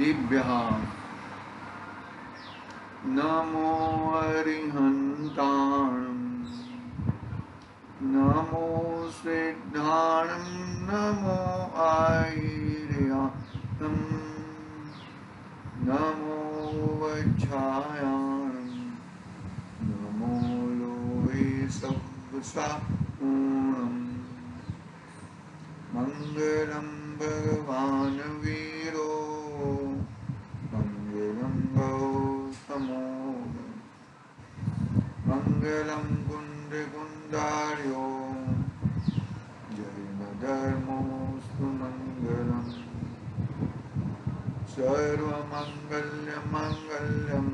सिद्धिभ्यः नमो अरिहन्ताणं नमो सिद्धाणं नमो आयर्यातं नमो वज्रायाणं नमो लोहे सब्बसापूर्णम् मंगलम भगवान वीरो मंगलम गौतमो मंगलम कुंद कुंडार्यो जैन धर्मोस्तु मंगलम सर्वमंगल्य मंगल्यम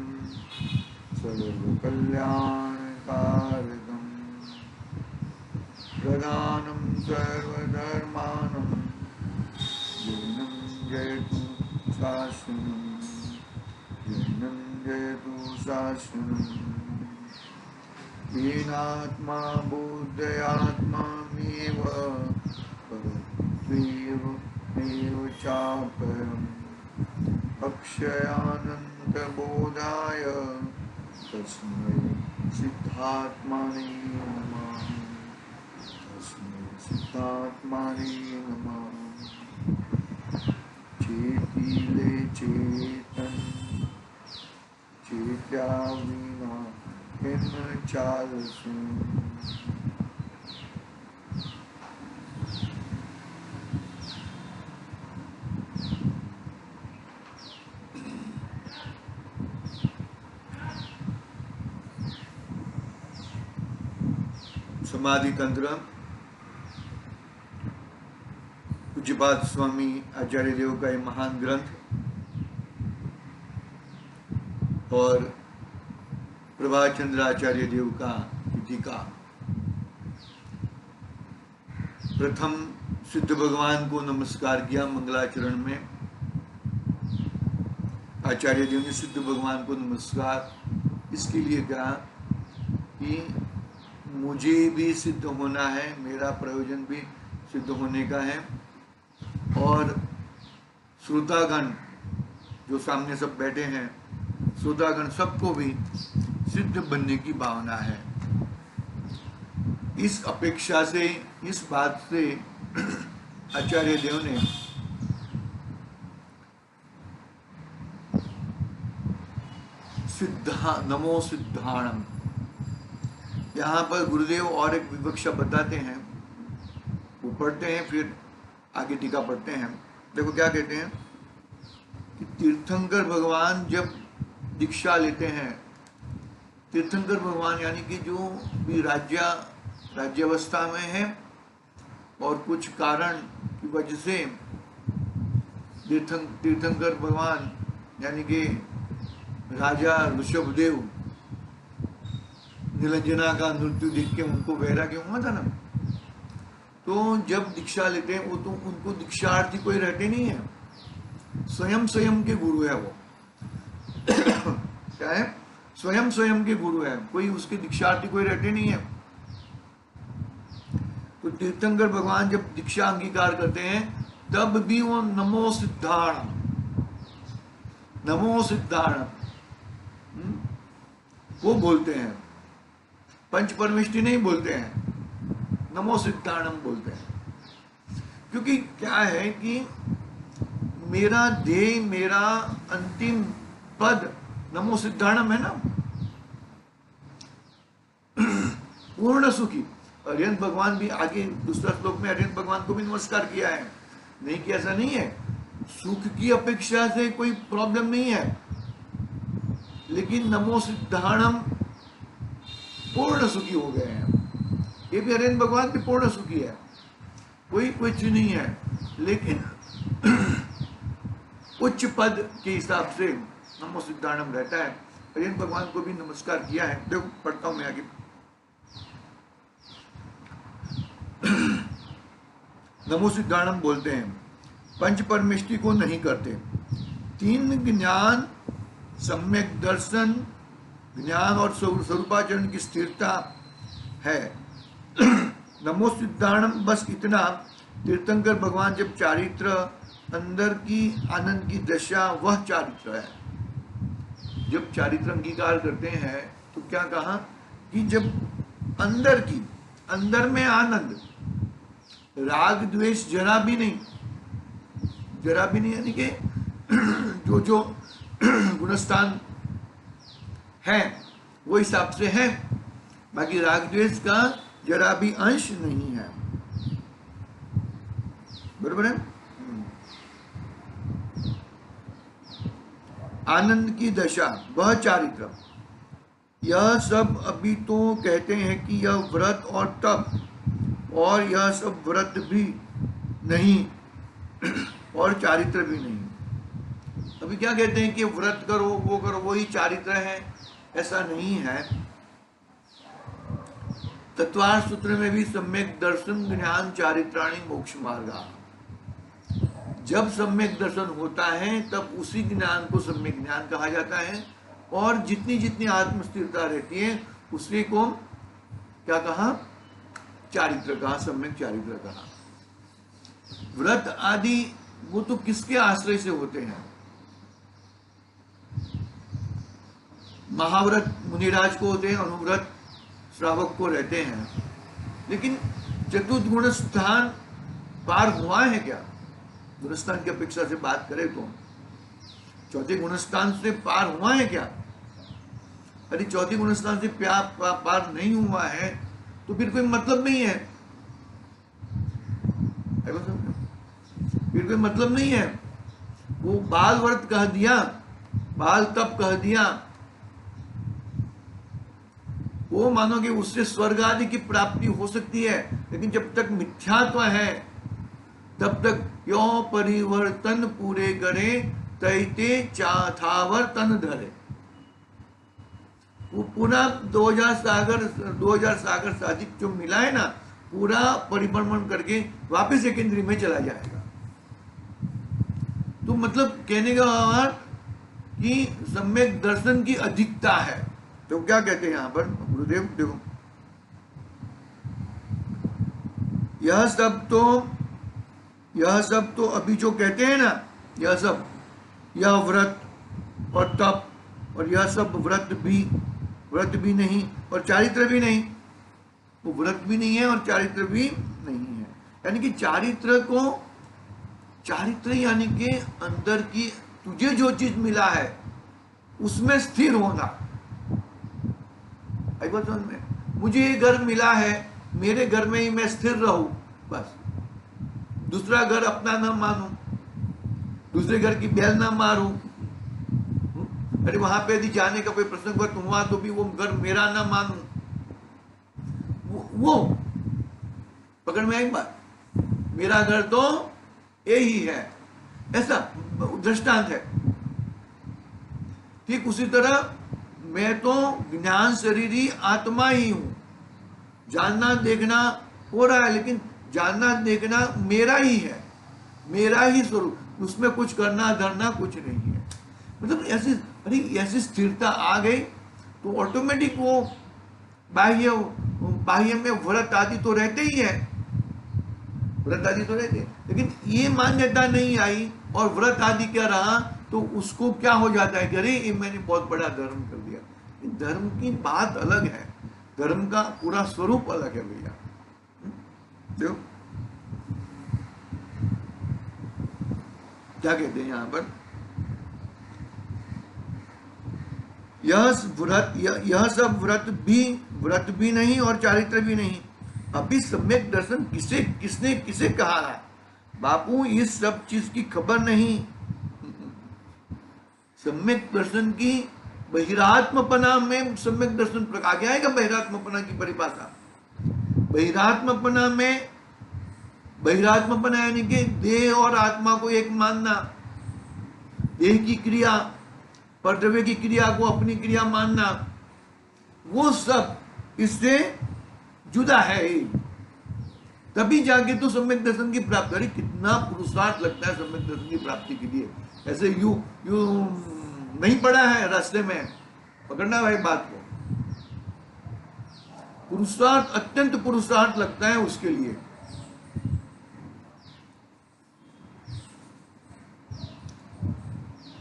सर्वकल्याणकारकम् प्रधानं सर्वधर्मानं जैनं जयतु शासनं जैनं जयतु शासनं येनात्मा बुद्धयात्मामेव परत्वेव चापरम् अक्षयानन्तबोधाय तस्मै सिद्धात्मने नमः सिद्धात्मने नमः चेतिले चेतन चेत्या विना हिम चालसु समाधि तंत्र पूज्यपाद स्वामी आचार्य देव का एक महान ग्रंथ और प्रभाचंद्र आचार्य देव का टीका। प्रथम सिद्ध भगवान को नमस्कार किया मंगलाचरण में। आचार्य देव ने सिद्ध भगवान को नमस्कार इसके लिए कहा कि मुझे भी सिद्ध होना है, मेरा प्रयोजन भी सिद्ध होने का है और श्रोतागण जो सामने सब बैठे हैं, श्रोतागण सबको भी सिद्ध बनने की भावना है। इस अपेक्षा से, इस बात से आचार्य देव ने नमो सिद्धाणम, यहाँ पर गुरुदेव और एक विवक्षा बताते हैं, वो पढ़ते हैं फिर आगे टीका पढ़ते हैं। देखो क्या कहते हैं कि तीर्थंकर भगवान जब दीक्षा लेते हैं, तीर्थंकर भगवान यानी कि जो भी राज्यावस्था में है और कुछ कारण की वजह से तीर्थंकर भगवान यानी कि राजा ऋषभदेव नीलांजना का नृत्य देख के उनको वैराग्य हुआ था ना, तो जब दीक्षा लेते हैं वो तो उनको दीक्षार्थी कोई रहते नहीं है, स्वयं के गुरु है वो क्या है, स्वयं के गुरु है, कोई उसके दीक्षार्थी कोई रहते नहीं है। तो तीर्थंकर भगवान जब दीक्षा अंगीकार करते हैं तब भी वो नमो सिद्धाणम वो बोलते हैं, पंच परमेष्टि नहीं बोलते हैं, नमो सिद्धाणम बोलते हैं। क्योंकि क्या है कि मेरा ध्येय, मेरा अंतिम पद नमो सिद्धाणम है ना, पूर्ण सुखी। अरिहंत भगवान भी आगे दूसरा श्लोक में अरिहंत भगवान को भी नमस्कार किया है, नहीं कि ऐसा नहीं है, सुख की अपेक्षा से कोई प्रॉब्लम नहीं है, लेकिन नमो सिद्धाणम पूर्ण सुखी हो गए हैं। ये भी अरिहंत भगवान भी पूर्ण सुखी है, कोई कुछ नहीं है, लेकिन उच्च पद के हिसाब से नमो सिद्धाणम रहता है। अरिहंत भगवान को भी नमस्कार किया है। देखो पढ़ता हूं मैं आगे। नमो सिद्धाणम बोलते हैं, पंच परमेष्टि को नहीं करते, तीन ज्ञान, सम्यक दर्शन, ज्ञान और स्वरूपाचरण की स्थिरता है। नमो सिद्धाणम बस इतना। तीर्थंकर भगवान जब चारित्र अंदर की आनंद की दशा वह चारित्र है। जब चारित्र अंगीकार करते हैं तो क्या कहा कि जब अंदर में आनंद, राग द्वेष जरा भी नहीं यानी कि जो गुणस्थान है वो हिसाब से है, बाकी राग द्वेष का जरा भी अंश नहीं है। बरोबर है। आनंद की दशा वह चारित्र, यह सब अभी तो कहते हैं कि यह व्रत और तप, और यह सब व्रत भी नहीं और चारित्र भी नहीं। अभी क्या कहते हैं कि व्रत करो वो करो वही चारित्र है, ऐसा नहीं है। तत्वार्थ सूत्र में भी सम्यक दर्शन ज्ञान चारित्राणि मोक्ष मार्गा, जब सम्यक दर्शन होता है तब उसी ज्ञान को सम्यक ज्ञान कहा जाता है, और जितनी जितनी आत्म स्थिरता रहती है उसी को क्या कहा, चारित्र कहा, सम्यक चारित्र कहा। व्रत आदि वो तो किसके आश्रय से होते हैं? महाव्रत मुनिराज को होते हैं, अनुव्रत श्रावक को रहते हैं, लेकिन चतुर्थ गुण स्थान पार हुआ है क्या? गुणस्थान की अपेक्षा से बात करें तो चौथे गुणस्थान से पार हुआ है क्या? यदि चौथे गुणस्थान से पार नहीं हुआ है तो फिर कोई मतलब नहीं है, फिर कोई मतलब नहीं है। वो बाल व्रत कह दिया, बाल तप कह दिया, वो मानो कि उससे स्वर्ग आदि की प्राप्ति हो सकती है, लेकिन जब तक मिथ्यात्व है तब तक क्यों परिवर्तन पूरे करे, तैते चाथावर तन धरे। वो पूरा 2000 सागर साधिक जो मिला है ना, पूरा परिभ्रमण करके वापस एक इंद्रिय में चला जाएगा। तो मतलब कहने का अर्थ कि सम्यक दर्शन की अधिकता है। तो क्या कहते हैं यहां पर गुरुदेव, देखो यह सब तो अभी जो कहते हैं ना, यह व्रत और तप और यह सब व्रत भी नहीं और चारित्र भी नहीं। वो व्रत भी नहीं है और चारित्र भी नहीं है, यानी कि चारित्र यानी कि अंदर की तुझे जो चीज मिला है उसमें स्थिर होना। समझ में, मुझे ये घर मिला है, मेरे घर में ही मैं स्थिर रहूं, बस दूसरा घर अपना ना मानूं, दूसरे घर की बैल ना मारूं। अरे वहां पे यदि जाने का कोई प्रसंग हुआ तो भी वो घर मेरा ना मानूं, वो पकड़ में एक बात, मेरा घर तो यही है, ऐसा दृष्टांत है। ठीक उसी तरह मैं तो ज्ञान शरीरी आत्मा ही हूं, जानना देखना हो रहा है, लेकिन जानना देखना मेरा ही है, मेरा ही स्वरूप, उसमें कुछ करना धरना कुछ नहीं है। मतलब ऐसी स्थिरता आ गई तो ऑटोमेटिक वो बाह्य में व्रत आदि तो रहते ही है, व्रत आदि तो रहते, लेकिन ये मान्यता नहीं आई और व्रत आदि क्या रहा तो उसको क्या हो जाता है कि अरे ये मैंने बहुत बड़ा धर्म कर दिया। धर्म की बात अलग है, धर्म का पूरा स्वरूप अलग है भैया। देखो क्या कहते हैं यहां पर, यह सब व्रत भी नहीं और चारित्र भी नहीं। अभी सम्यक दर्शन किसने कहा है? बापू इस सब चीज की खबर नहीं। सम्यक दर्शन की बहिरात्मपना में सम्यक दर्शन प्रकाश क्या है? बहिरात्मपना की परिभाषा, बहिरात्मपना यानी कि देह और आत्मा को एक मानना, देह की क्रिया परद्रव्य की क्रिया को अपनी क्रिया मानना, वो सब इससे जुदा है ही, तभी जाके तो सम्यक दर्शन की प्राप्ति। अरे कितना पुरुषार्थ लगता है सम्यक दर्शन की प्राप्ति के लिए, ऐसे यू नहीं पड़ा है रास्ते में, पकड़ना भाई बात को, पुरुषार्थ अत्यंत पुरुषार्थ लगता है उसके लिए।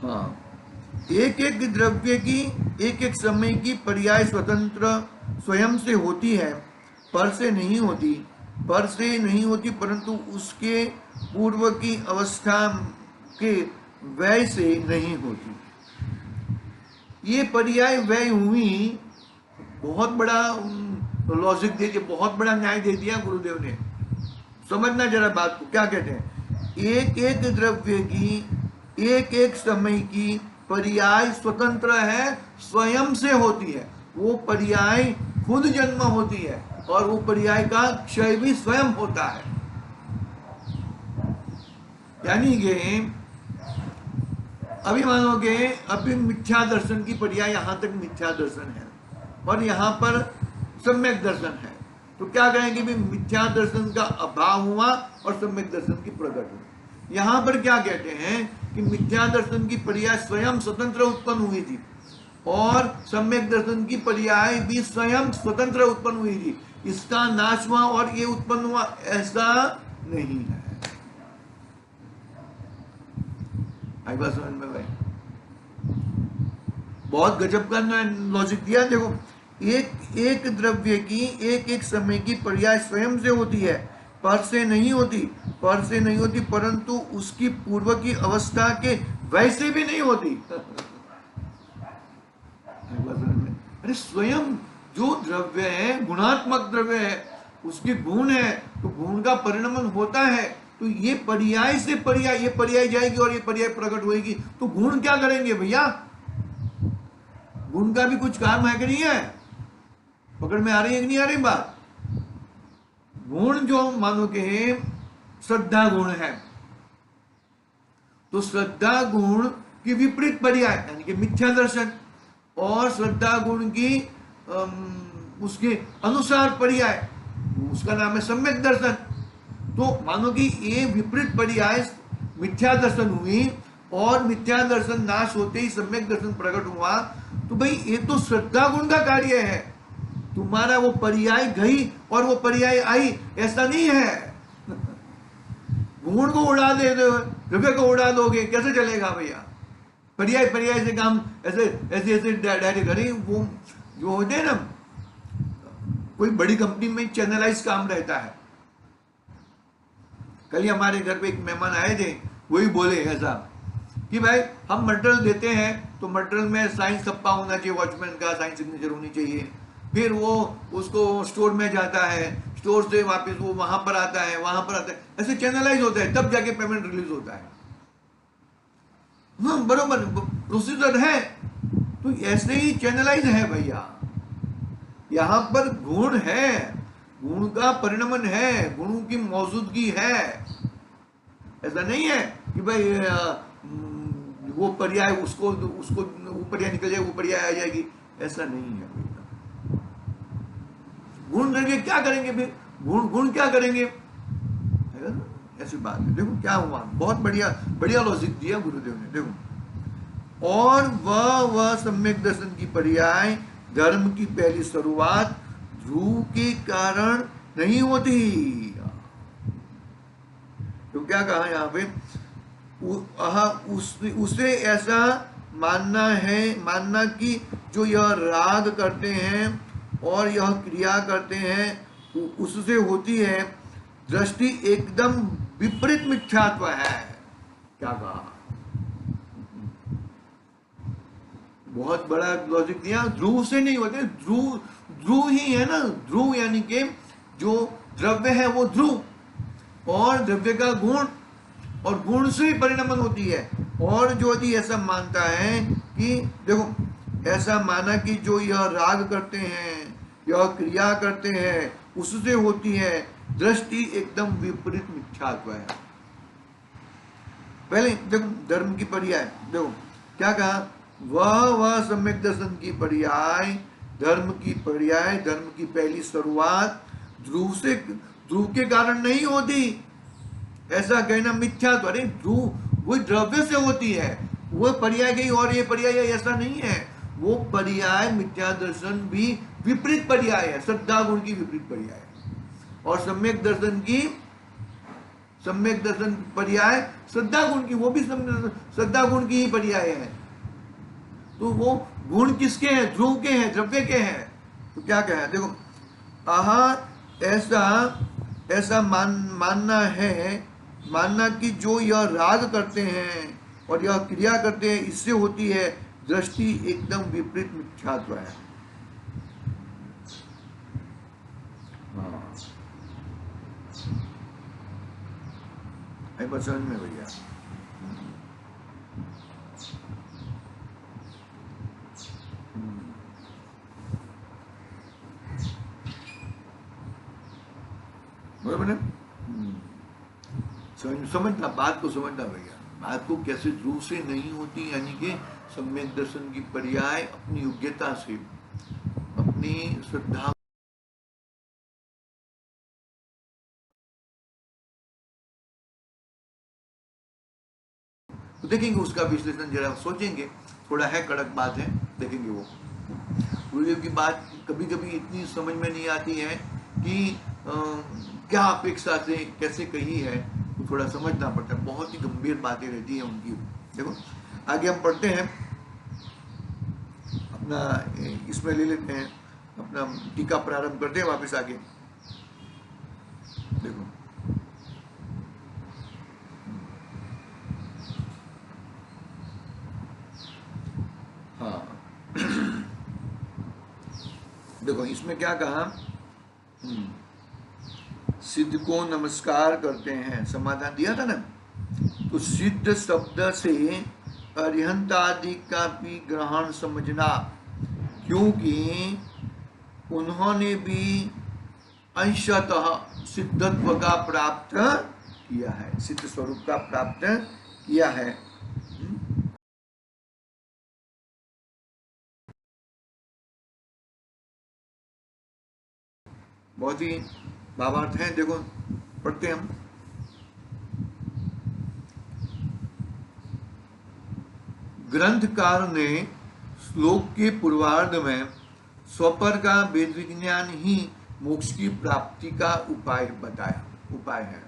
हाँ, एक एक द्रव्य की एक एक समय की पर्याय स्वतंत्र स्वयं से होती है, पर से नहीं होती, पर से नहीं होती, परंतु उसके पूर्व की अवस्था के व्यय से नहीं होती। ये पर्याय व्यय हुई, बहुत बड़ा लॉजिक दे दिया, बहुत बड़ा न्याय दे दिया गुरुदेव ने। समझना जरा बात को, क्या कहते हैं, एक एक द्रव्य की एक एक समय की पर्याय स्वतंत्र है, स्वयं से होती है। वो पर्याय खुद जन्म होती है और वो पर्याय का क्षय भी स्वयं होता है। यानी कि अभी मानोगे, अभी मिथ्या दर्शन की पर्याय, यहां तक मिथ्या दर्शन है और यहां पर सम्यक दर्शन है, तो क्या कहेंगे भी मिथ्या दर्शन का अभाव हुआ और सम्यक दर्शन की प्रकट हुई। यहां पर क्या कहते हैं कि मिथ्या दर्शन की पर्याय स्वयं स्वतंत्र उत्पन्न हुई थी और सम्यक दर्शन की पर्याय भी स्वयं स्वतंत्र उत्पन्न हुई थी। इसका नाश हुआ और ये उत्पन्न हुआ, ऐसा नहीं है। आई बात समझ में भाई? बहुत गजब का लॉजिक दिया। देखो, एक एक द्रव्य की एक एक समय की पर्याय स्वयं से होती है, पर से नहीं होती, पर से नहीं होती, परंतु उसकी पूर्व की अवस्था के वैसे भी नहीं होती। अरे स्वयं जो द्रव्य है गुणात्मक द्रव्य है, उसके गुण है, तो गुण का परिणमन होता है, तो ये पर्याय से पर्याय, ये पर्याय जाएगी और ये पर्याय प्रकट होएगी, तो गुण क्या करेंगे भैया? गुण का भी कुछ काम है कि नहीं है? पकड़ में आ रही है कि नहीं आ रही बात? गुण जो मानो के श्रद्धा गुण है, तो श्रद्धा गुण की विपरीत पर्याय यानी कि मिथ्या दर्शन, और श्रद्धा गुण की उसके अनुसार पर्याय, उसका नाम है सम्यक दर्शन। तो मानो कि ये विपरीत पर्याय मिथ्या दर्शन हुई और मिथ्या दर्शन नाश होते ही सम्यक दर्शन प्रकट हुआ, तो भाई ये तो श्रद्धा गुण का कार्य है। तुम्हारा वो पर्याय गई और वो पर्याय आई, ऐसा नहीं है। गुण को उड़ा दे दो, द्रव्य को उड़ा दोगे, कैसे चलेगा भैया? पर्याय पर्याय से काम ऐसे ऐसे ऐसे डायरेक्ट करें। वो जो होते हैं ना, कोई बड़ी कंपनी में चैनलाइज काम रहता है। कल हमारे घर पे एक मेहमान आए थे, वही बोले ऐसा कि भाई हम मटेरियल देते हैं तो मटेरियल में साइन छप्पा होना चाहिए, वॉचमैन का साइन सिग्नेचर होनी चाहिए, फिर वो उसको स्टोर में जाता है, स्टोर से वापस वो वहां पर आता है, वहां पर आता है, ऐसे चैनलाइज होता है, तब जाके पेमेंट रिलीज होता है। हाँ बरोबर प्रोसीजर है, तो ऐसे ही चैनलाइज है भैया। यहां पर गुण है, गुण का परिणमन है, गुणों की मौजूदगी है। ऐसा नहीं है कि भाई वो पर्याय उसको उसको वो पर्याय निकल जाए, वो पर्याय आ जाएगी, ऐसा नहीं है भैया। गुण करके क्या करेंगे फिर? गुण गुण क्या करेंगे? ऐसी बात है। देखो क्या हुआ, बहुत बढ़िया बढ़िया लॉजिक दिया गुरुदेव ने। देखो, और वह सम्यक दर्शन की पर्याय धर्म की पहली शुरुआत ध्रुव के कारण नहीं होती। तो क्या कहा यहाँ पे? उसे ऐसा मानना है, मानना कि जो यह राग करते हैं और यह क्रिया करते हैं उससे होती है, दृष्टि एकदम विपरीत मिथ्यात्व है। क्या कहा? बहुत बड़ा लॉजिक दिया। ध्रुव से नहीं होते, ध्रुव ध्रुव ही है ना, ध्रुव यानी कि जो द्रव्य है वो ध्रुव, और द्रव्य का गुण, और गुण से परिणमन होती है। और जो यदि ऐसा मानता है कि देखो, ऐसा माना कि जो यह राग करते हैं, यह क्रिया करते हैं, उससे होती है, दृष्टि एकदम विपरीत मिथ्यात्व है। पहले देखो धर्म की पर्याय, देखो क्या कहा? वह सम्यक दर्शन की पर्याय धर्म की पर्याय, धर्म की पहली शुरुआत ध्रुव से, ध्रुव के कारण नहीं होती, ऐसा कहना मिथ्यात्व। अरे ध्रुव वो द्रव्य से होती है, वो पर्याय गई और ये पर्याय, ऐसा नहीं है। वो पर्याय मिथ्या दर्शन भी विपरीत पर्याय है, श्रद्धा गुण की विपरीत पर्याय है, और सम्यक दर्शन की सम्यक दर्शन पर्याय श्रद्धा गुण की, वो भी श्रद्धा गुण की ही पर्याय है। तो वो गुण किसके हैं? ध्रुव के हैं, द्रव्य के हैं। तो क्या कहा, देखो, आहा ऐसा ऐसा मानना है, मानना कि जो यह राग करते हैं और यह क्रिया करते हैं, इससे होती है दृष्टि एकदम विपरीत मिथ्यात्व है। हाँ, समझ में भैया। बराबर है। समझना, बात को समझना भैया, बात को कैसे ध्रुव से नहीं होती, यानी कि सम्यक दर्शन की पर्याय अपनी योग्यता से, अपनी श्रद्धा। तो देखेंगे उसका विश्लेषण, जरा सोचेंगे, थोड़ा है कड़क बात है, देखेंगे वो। गुरुदेव की बात कभी कभी इतनी समझ में नहीं आती है कि क्या अपेक्षा से कैसे कही है, तो थोड़ा समझना पड़ता है। बहुत ही गंभीर बातें रहती हैं उनकी। देखो आगे हम पढ़ते हैं, अपना इसमें ले लेते हैं, अपना टीका प्रारंभ करते हैं वापस आगे। देखो हाँ देखो इसमें क्या कहा, सिद्ध को नमस्कार करते हैं, समाधान दिया था ना। तो सिद्ध शब्द से अरिहंत आदि का भी ग्रहण समझना, क्योंकि उन्होंने भी अंशतः सिद्धत्व का प्राप्त किया है, सिद्ध स्वरूप का प्राप्त किया है। बहुत ही भावार्थ है, देखो पढ़ते हम। ग्रंथकार ने श्लोक के पूर्वार्ध में स्वपर का वेद विज्ञान ही मोक्ष की प्राप्ति का उपाय बताया, उपाय है।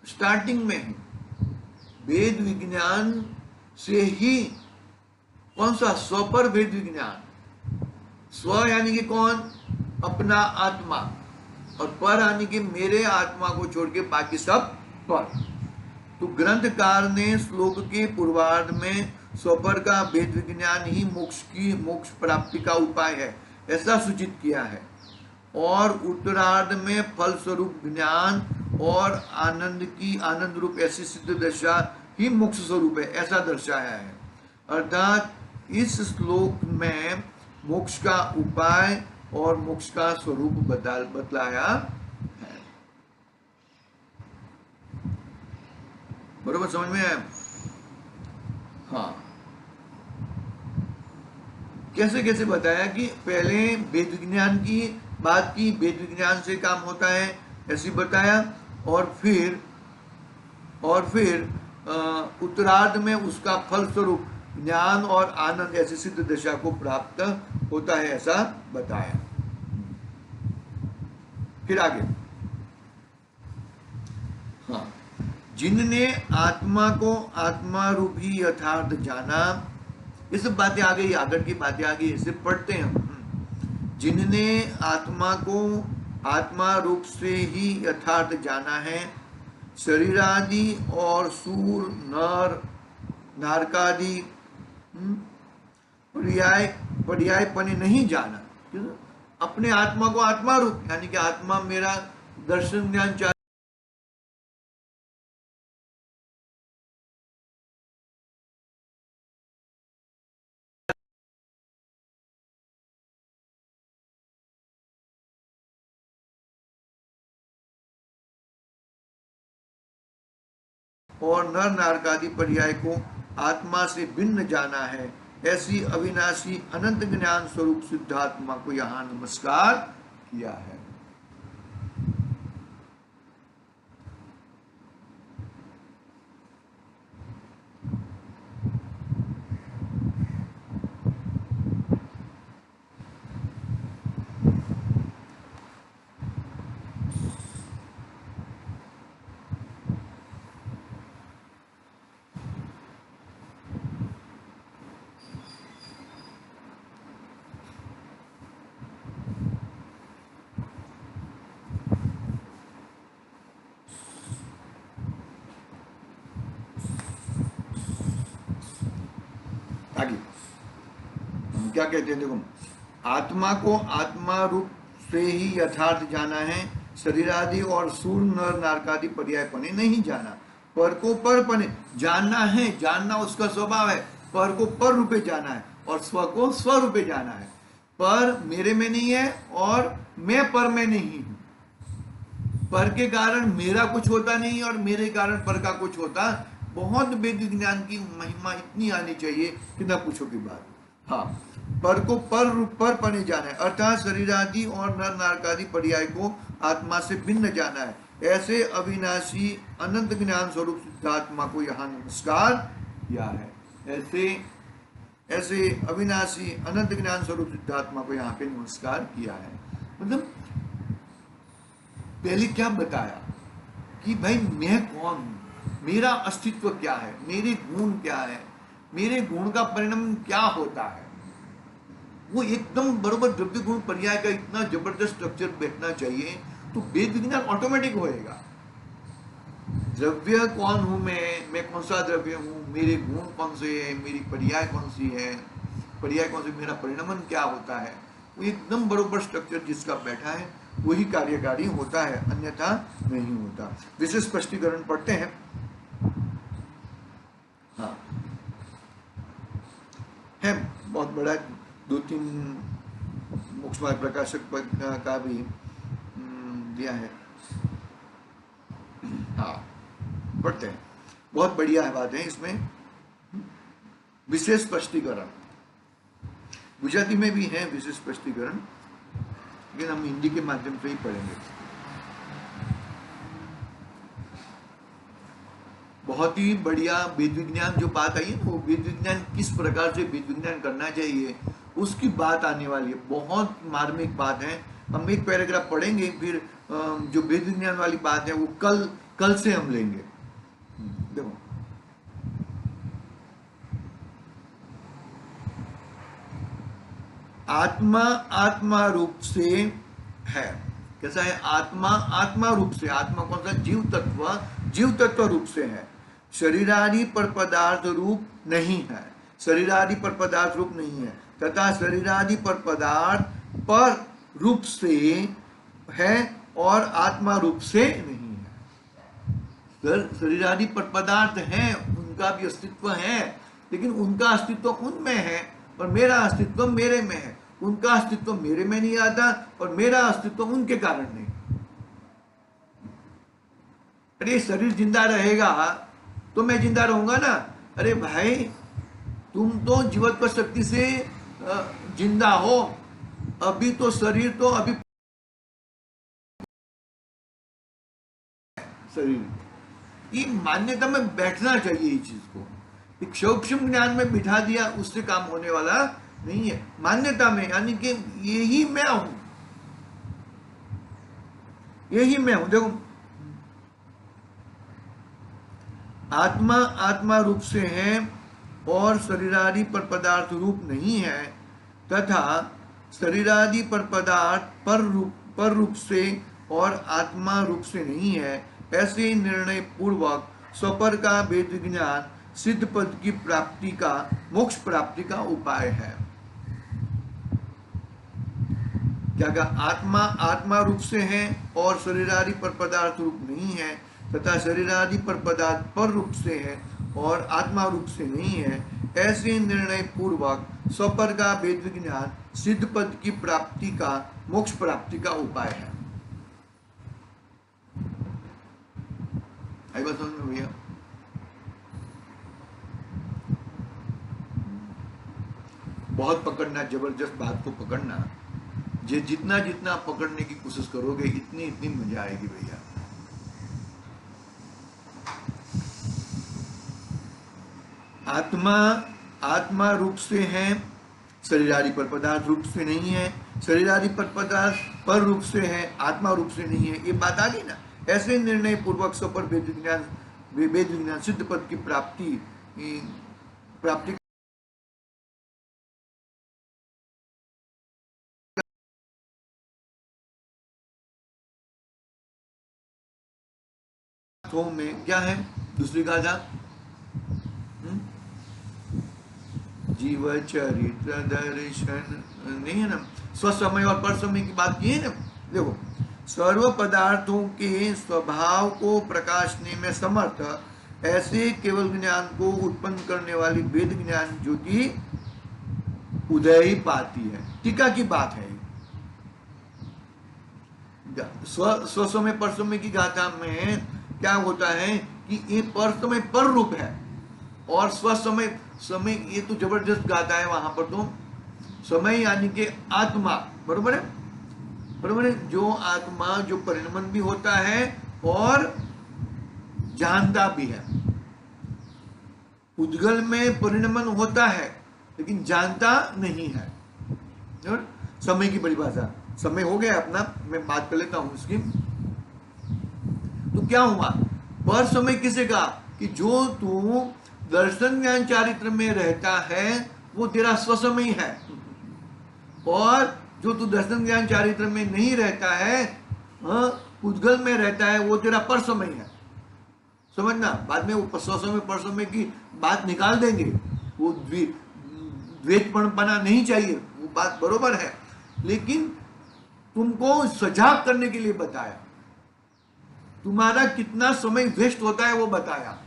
स्टार्टिंग में ही वेद विज्ञान से ही, कौन सा? स्वपर वेद विज्ञान। स्व यानी कि कौन? अपना आत्मा, और पर यानी कि मेरे आत्मा को छोड़ के बाकी सब पर। तो ग्रंथकार ने श्लोक के पूर्वार्ध में स्वपर का वेद विज्ञान ही मोक्ष प्राप्ति का उपाय है, ऐसा सूचित किया है। और उत्तरार्ध में फल स्वरूप ज्ञान और आनंद रूप ऐसी सिद्ध दशा ही मोक्ष स्वरूप है, ऐसा दर्शाया है। अर्थात इस श्लोक में मोक्ष का उपाय और मोक्ष का स्वरूप बतलाया है। बरोबर समझ में आया? हाँ, कैसे कैसे बताया कि पहले वेद विज्ञान की बात की, वेद विज्ञान से काम होता है ऐसे बताया, और फिर उत्तरार्ध में उसका फल स्वरूप ज्ञान और आनंद ऐसी सिद्ध दशा को प्राप्त होता है, ऐसा बताया। फिर आगे, हाँ, जिनने आत्मा को आत्मा रूप ही यथार्थ जाना, ये सब बातें आ गई, आगे की बातें आ गई, इसे पढ़ते हैं हम। जिनने आत्मा को आत्मा रूप से ही यथार्थ जाना है, शरीरादि और सूर नर नारकादि पर्यायपने नहीं जाना। अपने आत्मा को आत्मा रूप, यानी कि आत्मा मेरा दर्शन ज्ञान चाहिए, और नर नारकादि पर्याय को आत्मा से भिन्न जाना है, ऐसी अविनाशी अनंत ज्ञान स्वरूप सिद्धात्मा को यहाँ नमस्कार किया है। आगे हम क्या कहते हैं, देखो, आत्मा को आत्मा रूप से ही यथार्थ जाना है, शरीर आदि और सूर नर नारकादि पर्याय पने नहीं जाना। पर को पर पने जानना है, जानना उसका स्वभाव है। पर को पर रूपे जाना है और स्व को स्व रूपे जाना है। पर मेरे में नहीं है और मैं पर में नहीं हूं। पर के कारण मेरा कुछ होता नहीं और मेरे कारण पर का कुछ होता। बहुत वेद ज्ञान की महिमा इतनी आनी चाहिए कि ना पूछो की बात। हाँ, पर को पर रूप पर पने जाना है, अर्थात शरीर आदि और नर नारकादि पर्याय को आत्मा से भिन्न जाना है। ऐसे अविनाशी अनंत ज्ञान स्वरूप सिद्धात्मा को यहाँ नमस्कार किया है। ऐसे ऐसे अविनाशी अनंत ज्ञान स्वरूप सिद्धात्मा को यहाँ पे नमस्कार किया है। मतलब पहले क्या बताया कि भाई मैं कौन हूं, मेरा अस्तित्व क्या है, मेरे गुण क्या है, मेरे गुण का परिणाम क्या होता है। वो एकदम बरोबर द्रव्य गुण पर्याय का इतना जबरदस्त स्ट्रक्चर बैठना चाहिए, तो वेद विज्ञान ऑटोमेटिक होएगा। द्रव्य कौन हूं मैं कौन सा द्रव्य हूं, मेरे गुण कौन से है, मेरी पर्याय कौन सी है, पर्याय कौन सी, मेरा परिणमन क्या होता है। वो एकदम बरोबर स्ट्रक्चर जिसका बैठा है वही कार्यकारी होता है, अन्यथा नहीं होता। विशेष स्पष्टीकरण पढ़ते हैं। हाँ, है बहुत बड़ा, 2-3 मोक्षमार्ग प्रकाशक का भी दिया है। हाँ, पढ़ते हैं, बहुत बढ़िया है बात है इसमें। विशेष स्पष्टीकरण गुजराती में भी है विशेष स्पष्टीकरण, लेकिन हम हिंदी के माध्यम से ही पढ़ेंगे। बहुत ही बढ़िया वेद विज्ञान जो बात आई है, वो वेद विज्ञान किस प्रकार से वेद विज्ञान करना चाहिए उसकी बात आने वाली है। बहुत मार्मिक बात है। हम एक पैराग्राफ पढ़ेंगे, फिर जो वेद विज्ञान वाली बात है वो कल से हम लेंगे। देखो, आत्मा आत्मा रूप से है। कैसा है? आत्मा आत्मा रूप से, आत्मा कौन सा? जीव तत्व रूप से है। शरीरादि पर पदार्थ रूप नहीं है, शरीरादि पर पदार्थ रूप नहीं है, तथा शरीरादि पर पदार्थ पर रूप से है और आत्मा रूप से नहीं है। शरीरादि पर पदार्थ हैं, उनका भी अस्तित्व है, लेकिन उनका अस्तित्व उनमें है और मेरा अस्तित्व मेरे में है। उनका अस्तित्व मेरे में नहीं आता और मेरा अस्तित्व उनके कारण नहीं। अरे शरीर जिंदा रहेगा तो मैं जिंदा रहूंगा ना। अरे भाई, तुम तो जीवत्व शक्ति से जिंदा हो, अभी तो शरीर तो अभी शरीर, ये मान्यता में बैठना चाहिए। इस चीज को एक सूक्ष्म ज्ञान में बिठा दिया उससे काम होने वाला नहीं है। मान्यता में, यानी कि यही मैं हूं, यही मैं हूं। देखो, आत्मा आत्मा रूप से है और शरीरादि पर पदार्थ रूप नहीं है, तथा शरीरादि पर पदार्थ पर रूप से और आत्मा रूप से नहीं है। ऐसे निर्णय पूर्वक स्वपर का वेद विज्ञान सिद्ध पद की प्राप्ति का, मोक्ष प्राप्ति का उपाय है। क्या कहा? आत्मा आत्मा रूप से है और शरीरादि पर पदार्थ रूप नहीं है, तथा शरीरादि पर पदार्थ पर रूप से है और आत्मा रूप से नहीं है। ऐसे निर्णय पूर्वक स्वपर का वेद विज्ञान सिद्ध पद की प्राप्ति का, मोक्ष प्राप्ति का उपाय है। आई बात समझ में भैया? बहुत पकड़ना, जबरदस्त बात को पकड़ना। जितना जितना पकड़ने की कोशिश करोगे इतनी इतनी मजा आएगी भैया। आत्मा आत्मा रूप से है, शरीरादि पर पदार्थ रूप से नहीं है। शरीरादि पर पदार्थ पर रूप से है, आत्मा रूप से नहीं है। ये बात आ गई ना। ऐसे निर्णय पूर्वक स्वपर वेद विज्ञान सिद्ध पद की प्राप्ति में क्या है? दूसरी गाथा जीव चरित्र दर्शन, नहीं है ना, स्वसमय और परसमय की बात की है ना। देखो, सर्व पदार्थों के स्वभाव को प्रकाशने में समर्थ ऐसे केवल ज्ञान को उत्पन्न करने वाली वेद ज्ञान ज्योति उदय ही पाती है। टीका की बात है। स्वसमय परसमय की गाथा में क्या होता है कि ये परसमय पर रूप है और स्वसमय समय, ये तो जबरदस्त गाथा है। वहां पर तो समय यानी कि आत्मा, बरोबर है, बरोबर है, जो आत्मा जो परिणमन भी होता है और जानता भी है। उद्गल में परिणमन होता है लेकिन जानता नहीं है। और समय की परिभाषा, समय हो गया अपना, मैं बात कर लेता हूं इसकी। तो क्या हुआ, पर समय किसे कहा कि जो तू दर्शन ज्ञान चारित्र में रहता है वो तेरा स्वसमय है, और जो तू दर्शन ज्ञान चारित्र में नहीं रहता है, उद्गल में रहता है, वो तेरा परसमय है। समझना, बाद में वो स्वसमय परसमय की बात निकाल देंगे, वो द्वैतपना नहीं चाहिए, वो बात बरोबर है, लेकिन तुमको सजाग करने के लिए बताया। तुम्हारा कितना समय वेस्ट होता है वो बताया।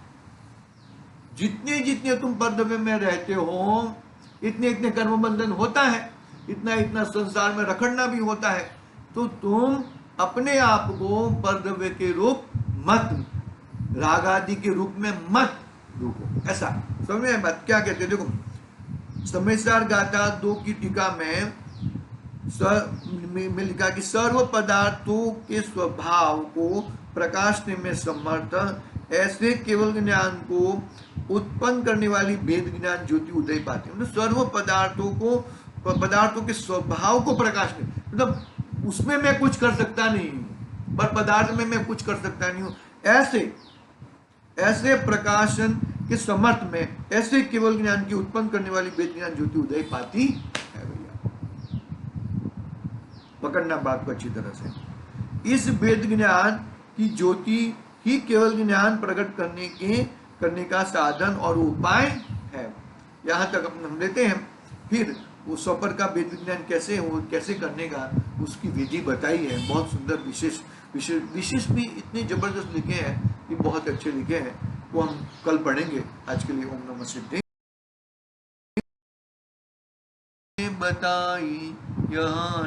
जितने जितने तुम परद्रव्य में रहते हो, इतने इतने कर्म बंधन होता है, इतना इतना संसार में रखड़ना भी होता है। तो तुम अपने आप को परद्रव्य के रूप मत, राग आदि के रूप में मत रूपो। ऐसा समझ में बात क्या कहते हैं। देखो, समयसार गाथा 2 की टीका में लिखा कि सर्व पदार्थों के स्वभाव को प्रकाशने में समर्थ ऐसे केवल ज्ञान को उत्पन्न करने वाली वेद ज्ञान ज्योति उदय पाती है। मतलब सर्व पदार्थों के स्वभाव को प्रकाशने, मतलब उसमें मैं कुछ कर सकता नहीं हूं, पर पदार्थ में मैं कुछ कर सकता नहीं हूं। ऐसे प्रकाशन के समर्थ में ऐसे केवल ज्ञान की उत्पन्न करने वाली वेद ज्ञान ज्योति उदय पाती है। भैया पकड़ना बात को अच्छी तरह से। इस वेद ज्ञान की ज्योति ही केवल ज्ञान प्रकट करने का साधन और उपाय है। यहां तक हम लेते हैं। फिर वो स्वपर का वेद ज्ञान कैसे करने का उसकी विधि बताई है। बहुत सुंदर विशेष भी इतने जबरदस्त लिखे हैं कि बहुत अच्छे लिखे हैं, वो हम कल पढ़ेंगे। आज के लिए ओम नमः शिवाय। बताई यहाँ